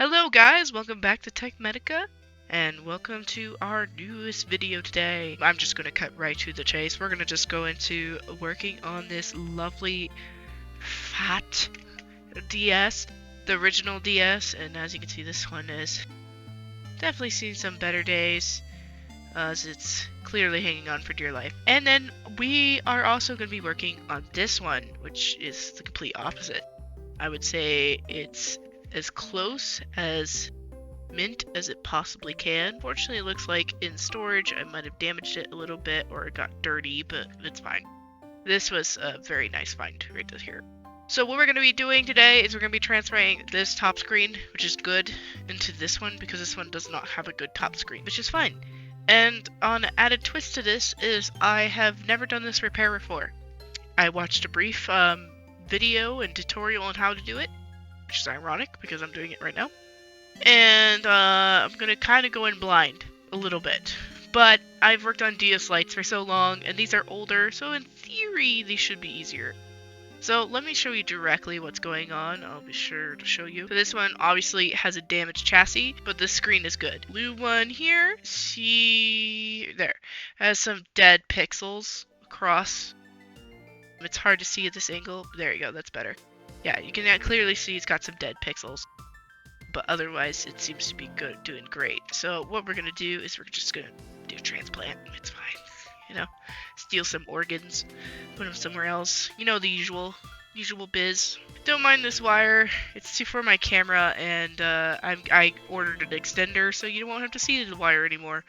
Hello guys, welcome back to Tech Medica, and welcome to our newest video today. I'm just going to cut right to the chase. We're going to just go into working on this lovely PHAT DS, the original DS, and as you can see this one is definitely seen some better days, as it's clearly hanging on for dear life. And then we are also going to be working on this one, which is the complete opposite. I would say it's as close as mint as it possibly can. Fortunately, it looks like in storage I might have damaged it a little bit or it got dirty, but it's fine. This was a very nice find right here. So what we're going to be doing today is we're going to be transferring this top screen, which is good, into this one because this one does not have a good top screen, which is fine. And an added twist to this is I have never done this repair before. I watched a brief video and tutorial on how to do it, which is ironic because I'm doing it right now. And I'm going to kind of go in blind a little bit. But I've worked on DS lights for so long, and these are older, so in theory these should be easier. So let me show you directly what's going on. I'll be sure to show you. So this one obviously has a damaged chassis, but the screen is good. Blue one here, see there, has some dead pixels across. It's hard to see at this angle. There you go, that's better. Yeah, you can clearly see it's got some dead pixels, but otherwise it seems to be good, doing great. So what we're gonna do is we're just gonna do a transplant. It's fine, you know, steal some organs, put them somewhere else. You know, the usual biz. Don't mind this wire. It's for my camera, and I ordered an extender, so you won't have to see the wire anymore.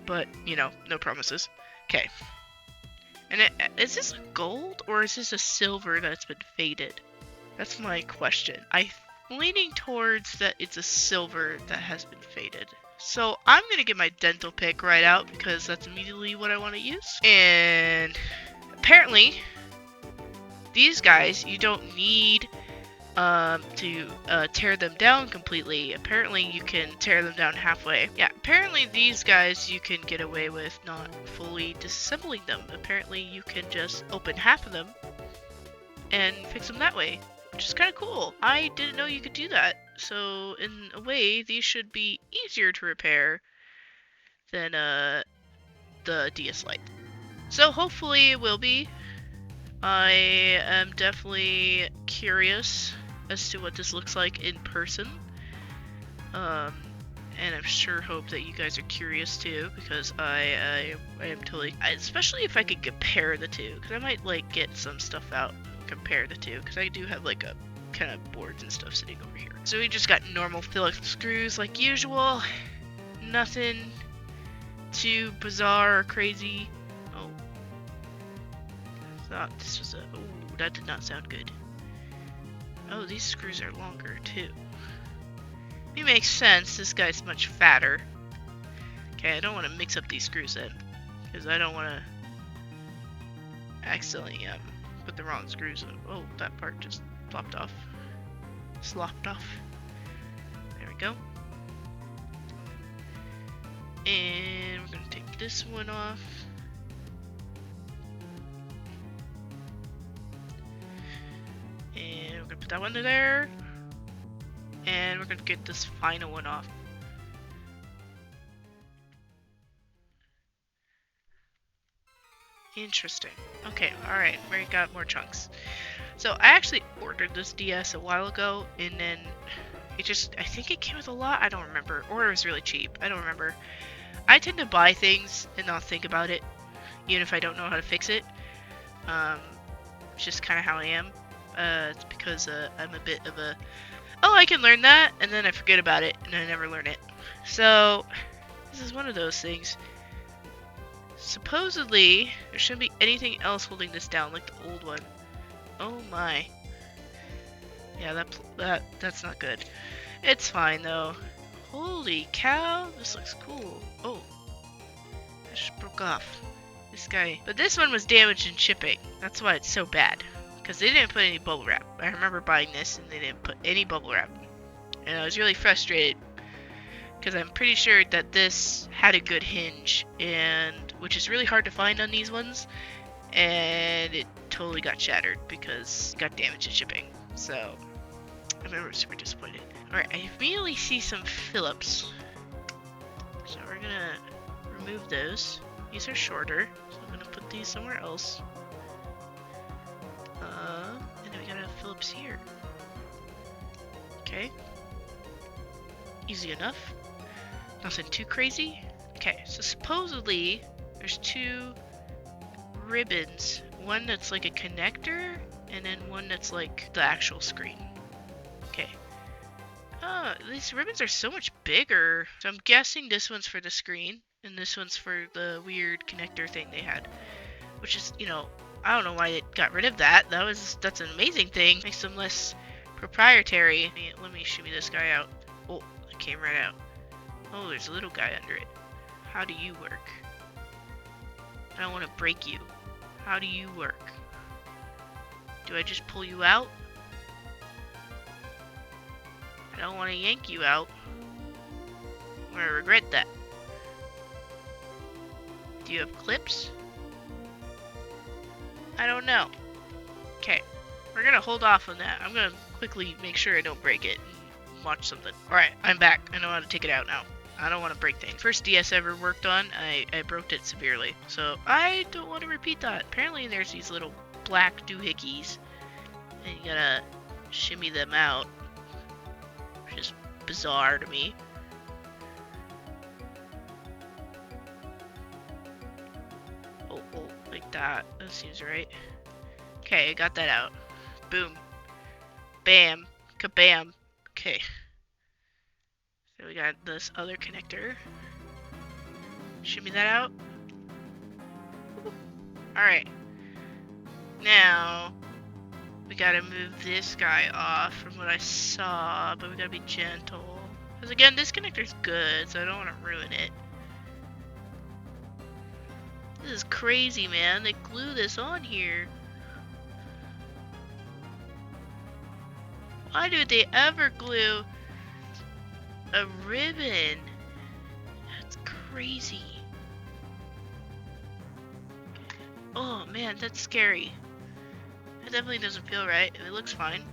But you know, no promises. Okay. And is this gold or is this a silver that's been faded? That's my question. I'm leaning towards that it's a silver that has been faded. So I'm going to get my dental pick right out because that's immediately what I want to use. And apparently, these guys, you don't need to tear them down completely. Apparently you can tear them down halfway. Yeah, apparently these guys you can get away with not fully disassembling them. Apparently you can just open half of them and fix them that way, which is kind of cool. I didn't know you could do that. So in a way, these should be easier to repair than the DS Lite. So hopefully it will be. I am definitely curious as to what this looks like in person. And I'm sure hope that you guys are curious too, because I am totally, especially if I could compare the two, because I might like get some stuff out and compare the two, because I do have like a kind of boards and stuff sitting over here. So we just got normal Phillips screws like usual, nothing too bizarre or crazy. Oh, I thought this was a, ooh, that did not sound good. Oh, these screws are longer too. It makes sense, this guy's much fatter. Okay, I don't want to mix up these screws then, because I don't want to accidentally put the wrong screws in. Oh, that part just flopped off. Slopped off. There we go. And we're going to take this one off. And we're going to put that one there. And we're going to get this final one off. Interesting. Okay, alright, we got more chunks. So I actually ordered this DS a while ago, and then it just, I think it came with a lot, I don't remember. Or it was really cheap, I don't remember. I tend to buy things and not think about it, even if I don't know how to fix it. It's just kind of how I am. It's because I'm a bit of a, oh, I can learn that, and then I forget about it, and I never learn it. So, this is one of those things. Supposedly, there shouldn't be anything else holding this down like the old one. Oh my. Yeah, that's not good. It's fine though. Holy cow, this looks cool. Oh, that just broke off. This guy. But this one was damaged in shipping. That's why it's so bad. Because they didn't put any bubble wrap. I remember buying this and they didn't put any bubble wrap. And I was really frustrated. Because I'm pretty sure that this had a good hinge, and which is really hard to find on these ones, and it totally got shattered because it got damaged in shipping. So I remember super disappointed. Alright, I immediately see some Phillips. So we're gonna remove those. These are shorter, so I'm gonna put these somewhere else. And then we got a Phillips here. Okay. Easy enough. Nothing too crazy. Okay, so supposedly there's two ribbons. One that's like a connector, and then one that's like the actual screen. Okay. These ribbons are so much bigger. So I'm guessing this one's for the screen, and this one's for the weird connector thing they had. Which is, you know, I don't know why they got rid of that. That's an amazing thing. Makes them less proprietary. Let me shimmy this guy out. Oh, it came right out. Oh, there's a little guy under it. How do you work? I don't want to break you. How do you work? Do I just pull you out? I don't want to yank you out. I'm gonna regret that. Do you have clips? I don't know. Okay, we're gonna hold off on that. I'm gonna quickly make sure I don't break it and watch something. Alright, I'm back. I know how to take it out now. I don't want to break things. First DS I ever worked on, I broke it severely. So I don't want to repeat that. Apparently there's these little black doohickeys, and you gotta shimmy them out, which is bizarre to me. Oh, like that. That seems right. Okay, I got that out. Boom. Bam. Kabam. Okay. So we got this other connector. Shimmy that out. Alright. Now, we gotta move this guy off from what I saw, but we gotta be gentle. Because again, this connector's good, so I don't want to ruin it. This is crazy, man. They glue this on here. Why do they ever glue a ribbon? That's crazy. Oh man, that's scary. It definitely doesn't feel right. It looks fine.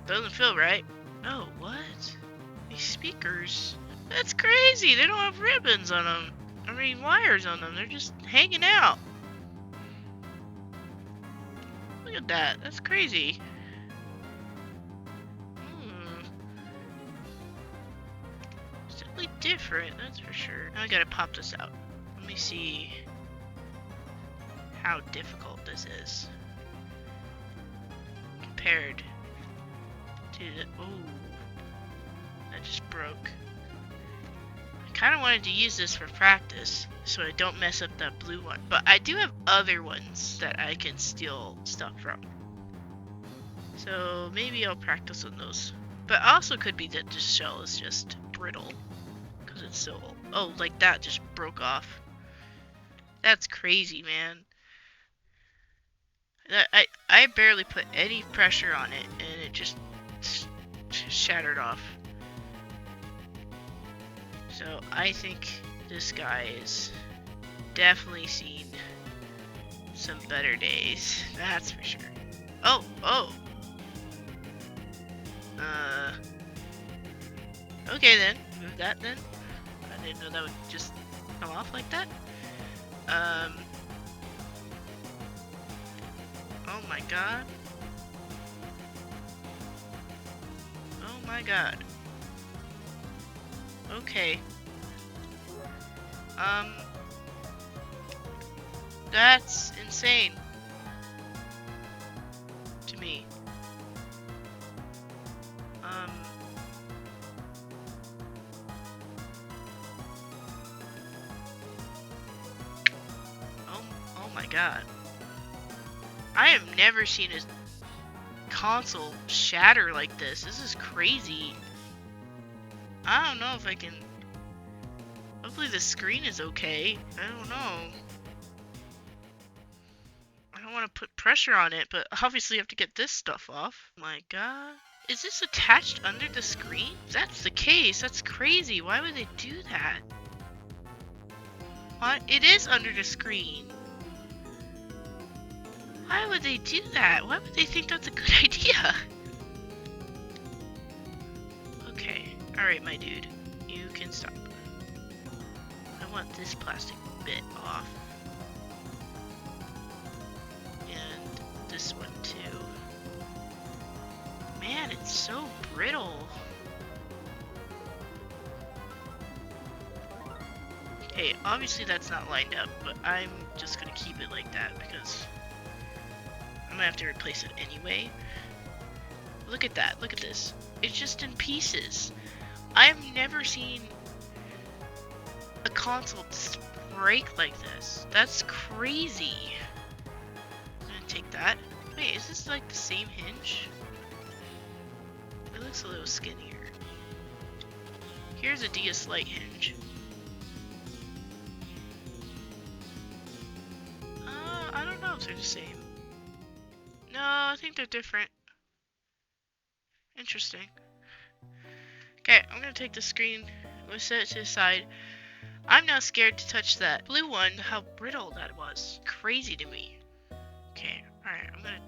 Doesn't feel right. Oh, what? These speakers. That's crazy. They don't have ribbons on them. I mean, wires on them. They're just hanging out. Look at that. That's crazy. It's definitely different, that's for sure. Now I gotta pop this out. Let me see how difficult this is compared to the... Oh, that just broke. I kind of wanted to use this for practice so I don't mess up that blue one, but I do have other ones that I can steal stuff from, so maybe I'll practice on those. But also could be that this shell is just brittle because it's so old. Oh, like that just broke off. That's crazy, man. I barely put any pressure on it and it just shattered off. So I think this guy is definitely seen some better days. That's for sure. Oh. Okay then. Move that then. I didn't know that would just come off like that. Oh my god. Oh my god. Okay. That's insane to me. Oh my god. I have never seen a console shatter like this. This is crazy. I don't know if I can... Hopefully the screen is okay. I don't know. I don't want to put pressure on it, but obviously you have to get this stuff off. Oh my god. Is this attached under the screen? If that's the case, that's crazy. Why would they do that? What? It is under the screen. Why would they do that? Why would they think that's a good idea? Alright, my dude. You can stop. I want this plastic bit off. And this one too. Man, it's so brittle. Okay, obviously that's not lined up, but I'm just gonna keep it like that because I'm gonna have to replace it anyway. Look at that, look at this. It's just in pieces. I've never seen a console break like this. That's crazy. I'm gonna take that. Wait, is this like the same hinge? It looks a little skinnier. Here's a DS Lite hinge. I don't know if they're the same. No, I think they're different. Interesting. Okay, I'm gonna take the screen. I'm gonna set it to the side. I'm now scared to touch that blue one, how brittle that was. Crazy to me. Okay, alright, I'm gonna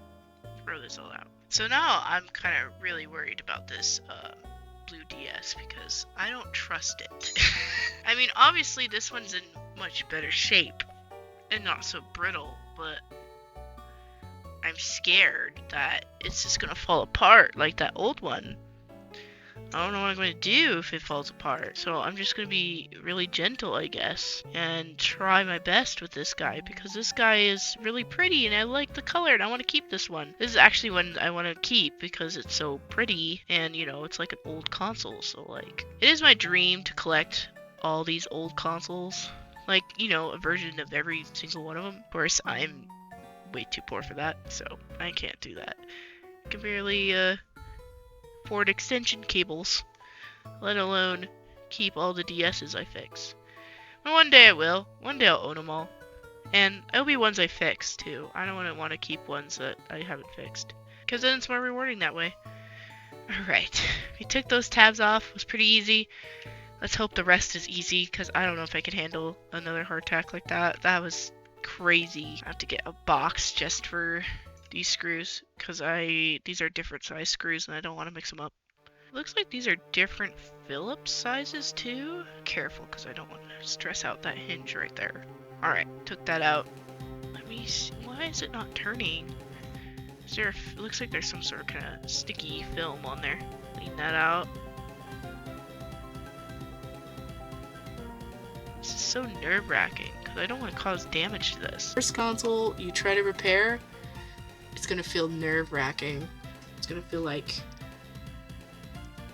throw this all out. So now I'm kind of really worried about this blue DS because I don't trust it. I mean, obviously this one's in much better shape and not so brittle, but I'm scared that it's just gonna fall apart like that old one. I don't know what I'm going to do if it falls apart, so I'm just going to be really gentle, I guess, and try my best with this guy, because this guy is really pretty, and I like the color, and I want to keep this one. This is actually one I want to keep, because it's so pretty, and, you know, it's like an old console, so, like, it is my dream to collect all these old consoles, like, you know, a version of every single one of them. Of course, I'm way too poor for that, so I can't do that. I can barely, afford extension cables, let alone keep all the DS's I fix. But one day I will. One day I'll own them all. And it'll be ones I fix, too. I don't want to keep ones that I haven't fixed, because then it's more rewarding that way. Alright, we took those tabs off. It was pretty easy. Let's hope the rest is easy, because I don't know if I can handle another hardtack like that. That was crazy. I have to get a box just for these screws, because these are different size screws and I don't want to mix them up. It looks like these are different Phillips sizes too. Careful, because I don't want to stress out that hinge right there. Alright, took that out. Let me see. Why is it not turning? Is there it looks like there's some sort of kind of sticky film on there. Clean that out. This is so nerve-wracking, because I don't want to cause damage to this. First console you try to repair, it's gonna feel nerve-wracking. It's gonna feel like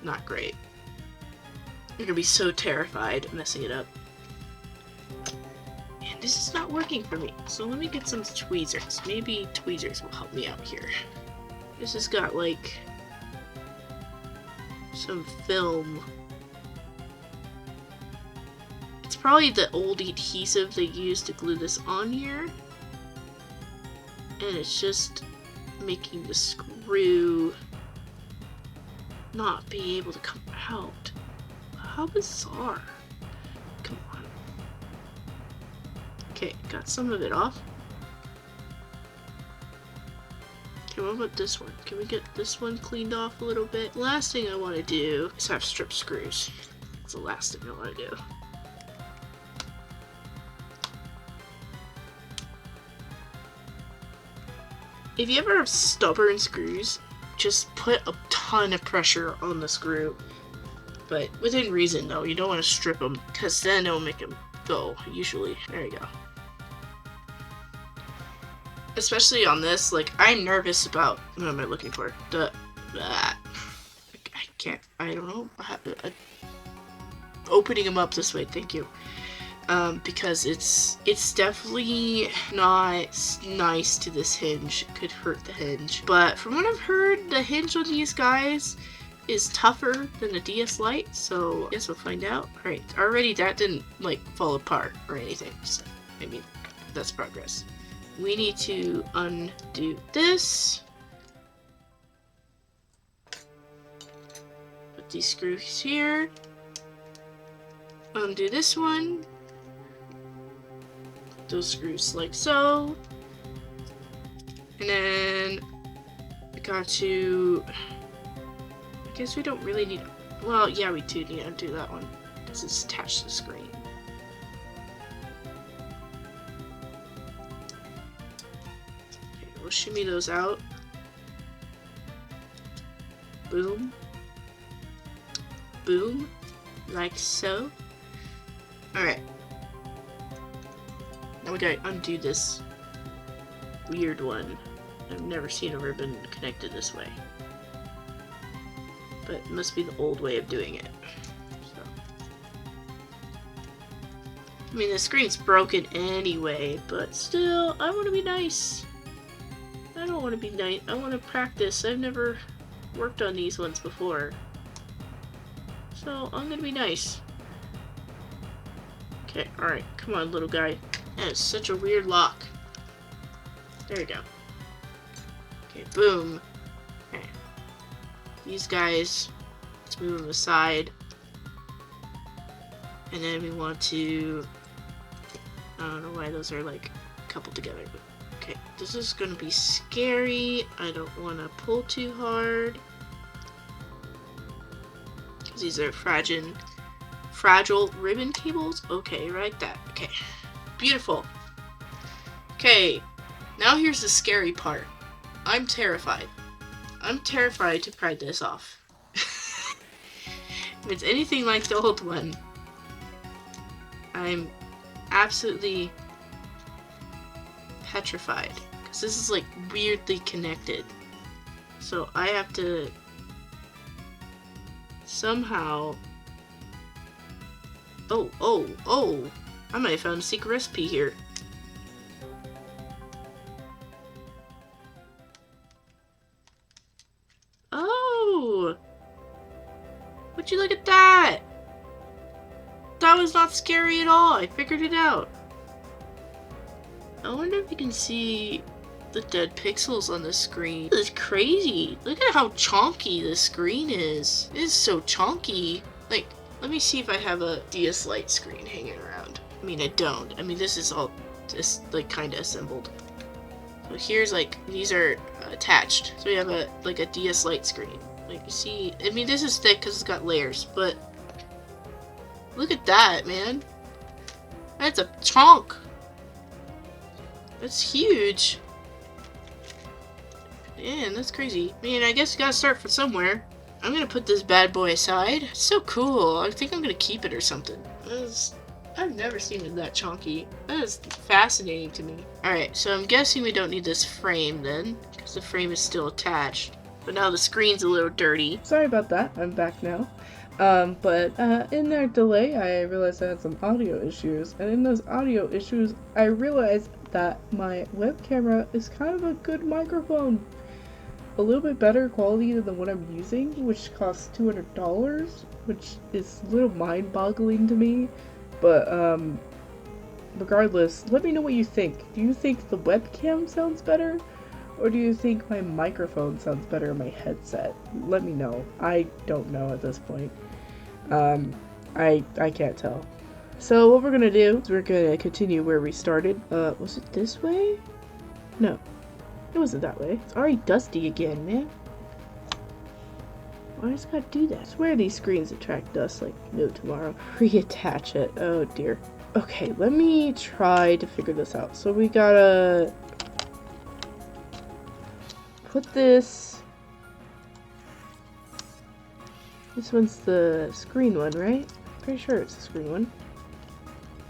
not great. You're gonna be so terrified of messing it up. And this is not working for me. So let me get some tweezers. Maybe tweezers will help me out here. This has got like some film. It's probably the old adhesive they used to glue this on here. And it's just making the screw not be able to come out. How bizarre. Come on. Okay, got some of it off. Okay, what about this one? Can we get this one cleaned off a little bit? Last thing I want to do is have strip screws. That's the last thing I want to do. If you ever have stubborn screws, just put a ton of pressure on the screw. But within reason though, you don't want to strip them, because then it'll make them go, usually. There you go. Especially on this, like, I'm nervous about, what am I looking for? I can't, I don't know. Opening them up this way, thank you. Because it's definitely not nice to this hinge. It could hurt the hinge. But from what I've heard, the hinge on these guys is tougher than the DS Lite, so I guess we'll find out. Alright, already that didn't, like, fall apart or anything. So, I mean, that's progress. We need to undo this. Put these screws here. Undo this one. Those screws like so, and then I got to, I guess we don't really need Well, yeah, we do need to undo that one, because it's attached to the screen. Okay, we'll shimmy those out. Boom. Boom. Like so. Alright. Now we gotta undo this weird one. I've never seen a ribbon connected this way. But it must be the old way of doing it. So. I mean, the screen's broken anyway, but still, I want to be nice. I don't want to be nice. I want to practice. I've never worked on these ones before. So, I'm gonna be nice. Okay, alright. Come on, little guy. That is such a weird lock. There we go. Okay, boom. Okay. These guys, let's move them aside. And then we want to... I don't know why those are like coupled together, but okay. This is gonna be scary. I don't want to pull too hard. Because these are fragile ribbon cables. Okay, right that. Okay. Beautiful. Okay. Now here's the scary part. I'm terrified. I'm terrified to pry this off. If it's anything like the old one, I'm absolutely petrified. Because this is like weirdly connected. So I have to somehow... Oh! I might have found a secret recipe here. Oh! Would you look at that? That was not scary at all. I figured it out. I wonder if you can see the dead pixels on the screen. This is crazy. Look at how chonky the screen is. It is so chonky. Like, let me see if I have a DS Lite screen hanging around. I mean, I don't. I mean, this is all just like kind of assembled. So here's like, these are attached. So we have a like a DS Lite screen. Like you see, I mean, this is thick because it's got layers, but look at that, man. That's a chunk. That's huge. Man, that's crazy. I mean, I guess you gotta start from somewhere. I'm gonna put this bad boy aside. It's so cool. I think I'm gonna keep it or something. I've never seen it that chunky. That is fascinating to me. Alright, so I'm guessing we don't need this frame then, because the frame is still attached. But now the screen's a little dirty. Sorry about that. I'm back now. But in that delay, I realized I had some audio issues. And in those audio issues, I realized that my web camera is kind of a good microphone. A little bit better quality than the one I'm using, which costs $200, which is a little mind-boggling to me. But, regardless, let me know what you think. Do you think the webcam sounds better? Or do you think my microphone sounds better in my headset? Let me know. I don't know at this point. I can't tell. So what we're gonna do is we're gonna continue where we started. Was it this way? No. It wasn't that way. It's already dusty again, man. Why does it gotta do that? I swear these screens attract dust like no tomorrow. Reattach it. Oh dear. Okay, let me try to figure this out. So we gotta put this... This one's the screen one, right? Pretty sure it's the screen one.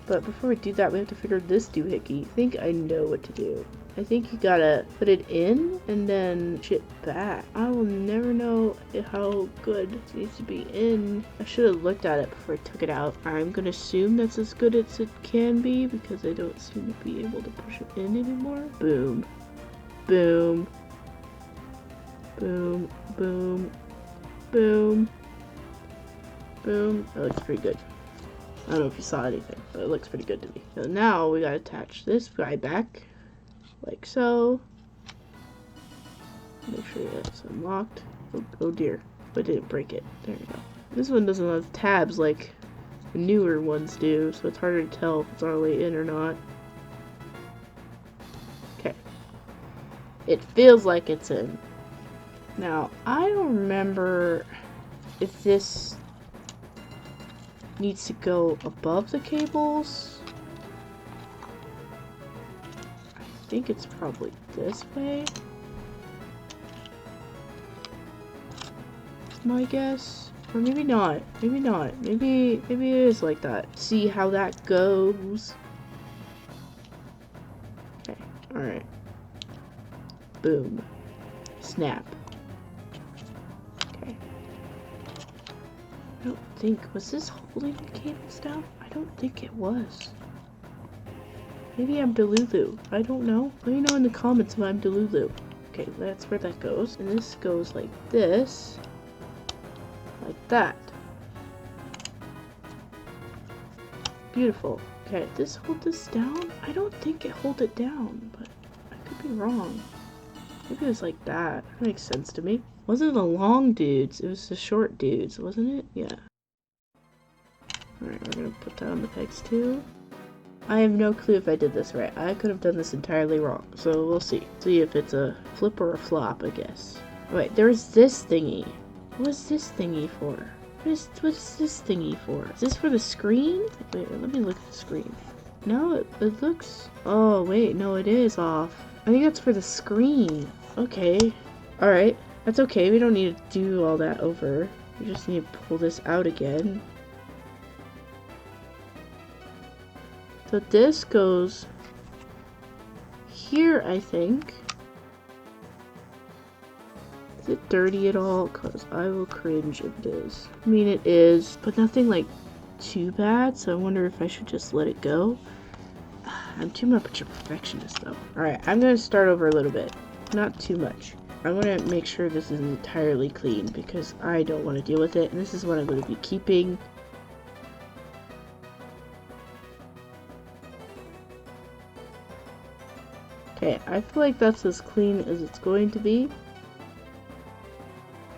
But before we do that, we have to figure this doohickey. I think I know what to do. I think you gotta put it in and then shit back. I will never know how good it needs to be in. I should have looked at it before I took it out. I'm gonna assume that's as good as it can be because I don't seem to be able to push it in anymore. Boom. Boom. Boom. Boom. Boom. Boom. That looks pretty good. I don't know if you saw anything, but it looks pretty good to me. So now we gotta attach this guy back. Like so. Make sure that's unlocked. Oh dear. But I didn't break it. There we go. This one doesn't have tabs like the newer ones do, so it's harder to tell if it's all the way in or not. Okay. It feels like it's in. Now, I don't remember if this needs to go above the cables. I think it's probably this way. That's my guess. Or maybe not. Maybe not. Maybe it is like that. See how that goes. Okay. Alright. Boom. Snap. Okay. I don't think... Was this holding the cables down? I don't think it was. Maybe I'm Delulu. I don't know. Let me know in the comments if I'm Delulu. Okay, that's where that goes. And this goes like this. Like that. Beautiful. Okay, does this hold this down? I don't think it hold it down, but I could be wrong. Maybe it was like that. That makes sense to me. Wasn't the long dudes, it was the short dudes, wasn't it? Yeah. Alright, we're gonna put that on the pegs too. I have no clue if I did this right. I could have done this entirely wrong, so we'll see. See if it's a flip or a flop, I guess. Wait, there's this thingy. What's this thingy for? What's this thingy for? Is this for the screen? Wait, let me look at the screen. No, it looks... Oh, wait, no, it is off. I think that's for the screen. Okay. Alright, that's okay. We don't need to do all that over. We just need to pull this out again. So this goes here, I think. Is it dirty at all? Because I will cringe if it is. I mean, it is, but nothing like too bad, so I wonder if I should just let it go. I'm too much a perfectionist though. Alright, I'm going to start over a little bit. Not too much. I want to make sure this is entirely clean because I don't want to deal with it, and this is what I'm going to be keeping. Okay, I feel like that's as clean as it's going to be.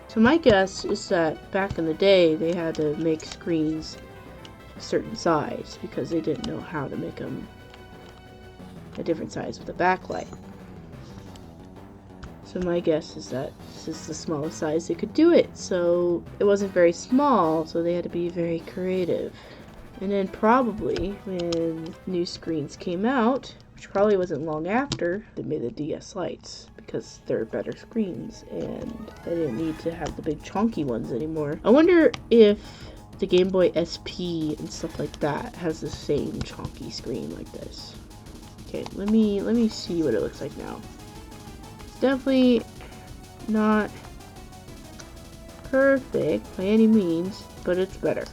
So my guess is that back in the day they had to make screens a certain size because they didn't know how to make them a different size with a backlight. So my guess is that this is the smallest size they could do it. So it wasn't very small, so they had to be very creative. And then probably when new screens came out, which probably wasn't long after, they made the DS lights because they're better screens and they didn't need to have the big chunky ones anymore. I wonder if the Game Boy SP and stuff like that has the same chunky screen like this. Okay, let me see what it looks like now. It's definitely not perfect by any means, but it's better.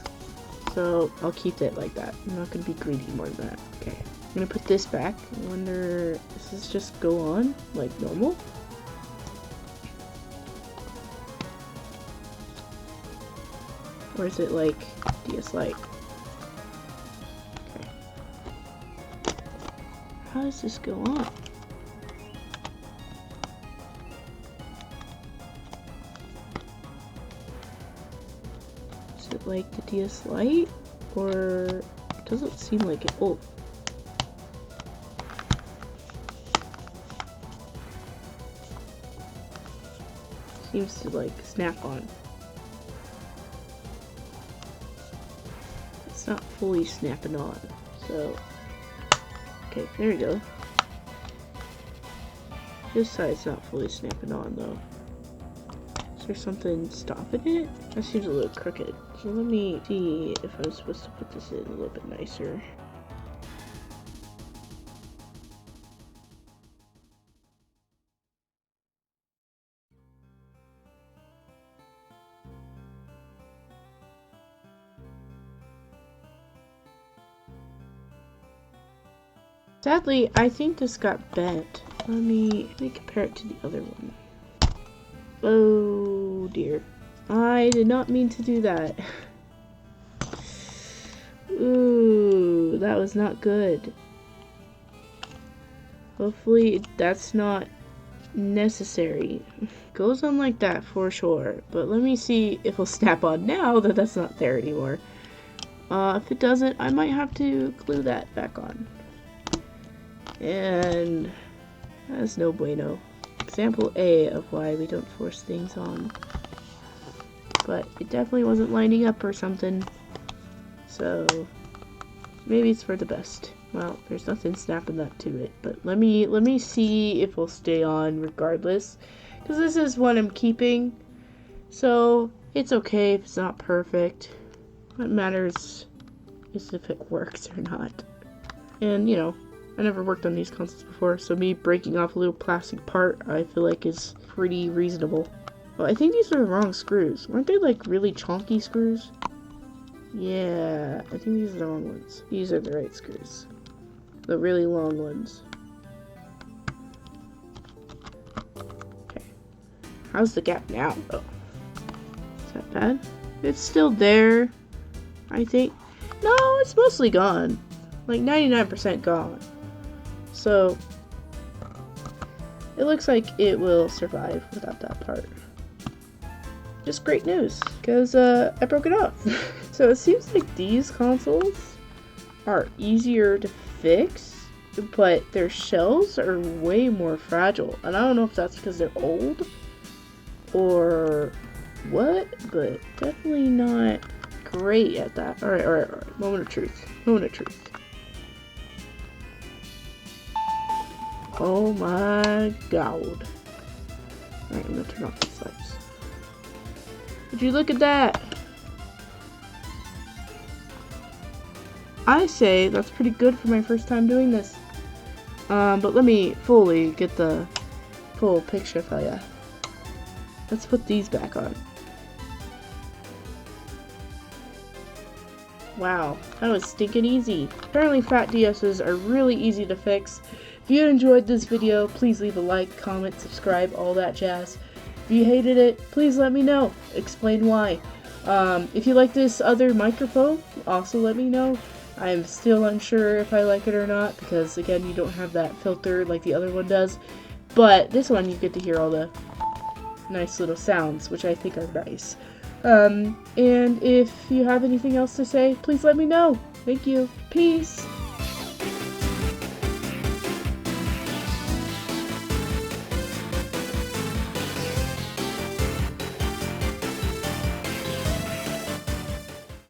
So I'll keep it like that. I'm not gonna be greedy more than that. Okay. I'm gonna put this back. I wonder, does this just go on like normal? Or is it like DS Lite? Okay. How does this go on? Is it like the DS Lite? Or it doesn't seem like it. Oh. Seems to like snap on. It's not fully snapping on. So, okay, there we go. This side's not fully snapping on though. Is there something stopping it? That seems a little crooked. So let me see if I'm supposed to put this in a little bit nicer. Sadly, I think this got bent. Let me compare it to the other one. Oh dear. I did not mean to do that. Ooh, that was not good. Hopefully that's not necessary. Goes on like that for sure, but let me see if it'll snap on now that that's not there anymore. If it doesn't, I might have to glue that back on. And that's no bueno. Example A of why we don't force things on. But it definitely wasn't lining up or something. So maybe it's for the best. Well, there's nothing snapping that to it, but let me see if we'll stay on regardless, because this is one I'm keeping, so it's okay if it's not perfect. What matters is if it works or not. And you know, I never worked on these consoles before, so me breaking off a little plastic part I feel like is pretty reasonable. Well, I think these are the wrong screws. Weren't they like really chonky screws? Yeah, I think these are the wrong ones. These are the right screws. The really long ones. Okay. How's the gap now, though? Is that bad? It's still there, I think. No, it's mostly gone. Like 99% gone. So, it looks like it will survive without that part. Just great news, because I broke it off. So it seems like these consoles are easier to fix, but their shells are way more fragile. And I don't know if that's because they're old or what, but definitely not great at that. Alright. Moment of truth. Oh my god. Alright, I'm gonna turn off these lights. Would you look at that? I say that's pretty good for my first time doing this. But let me fully get the full picture for ya. Let's put these back on. Wow, that was stinking easy. Apparently PHAT DSs are really easy to fix. If you enjoyed this video, please leave a like, comment, subscribe, all that jazz. If you hated it, please let me know. Explain why. If you like this other microphone, also let me know. I'm still unsure if I like it or not, because again, you don't have that filter like the other one does. But this one, you get to hear all the nice little sounds, which I think are nice. And if you have anything else to say, please let me know. Thank you. Peace.